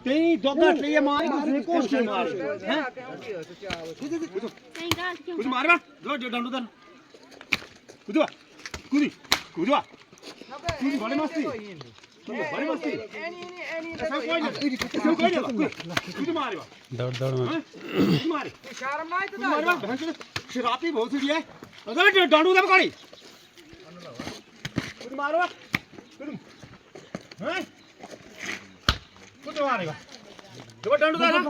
तेरी दो घट रही है मार दूसरे को उससे मार हैं कुछ मार बा जो डंडू दन कुदवा कुदी कुदवा कुदी बड़े मस्ती बड़े मस्ती सब कोई नहीं कुछ मार बा दौड़ दौड़ मार शर्म ना तो मार बा शराबी बहुत सी है अगर डंडू दन कोड़ी कुछ मारो हैं कुछ मारेगा जो डंडू दे ना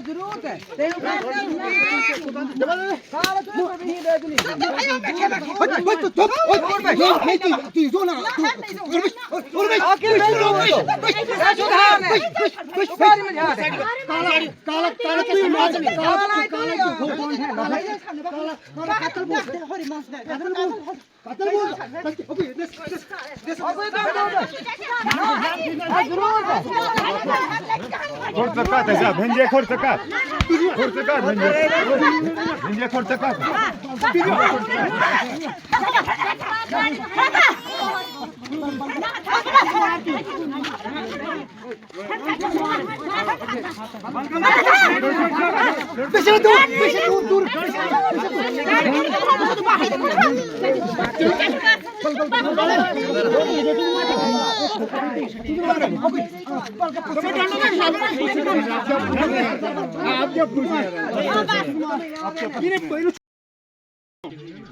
जरूरत है भेंजे खोर सका भेंजे खोर सका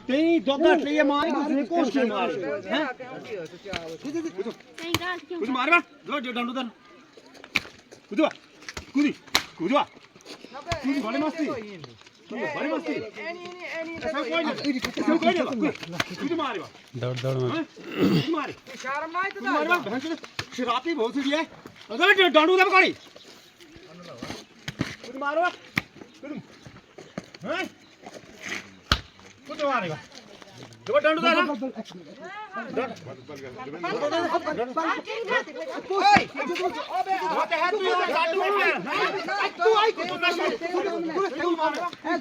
तेरी दो घट रही है मार दूसरे को उससे मार हैं कुछ मार बा जो डंडू दन कुदवा कुदी कुदवा कुदी बड़े मस्ती बड़े मस्ती सब कोई नहीं कुछ मार बा दौड़ दौड़ मार शर्म ना तो मार बा शराबी बहुत सी है अगर डंडू दन कोड़ी कुछ मारो हैं कुछ मारेगा जो डंडू दे ना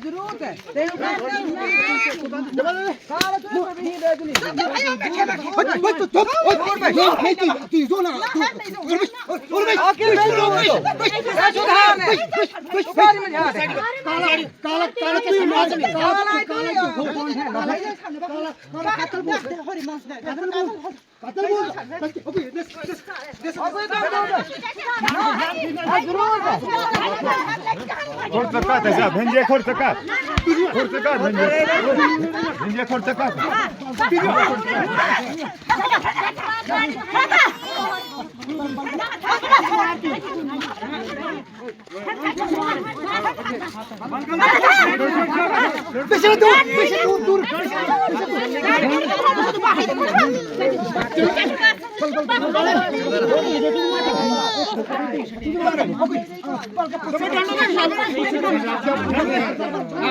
जरूरत है भेंजे खोर सका भेंजे खोर सका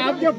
आप क्या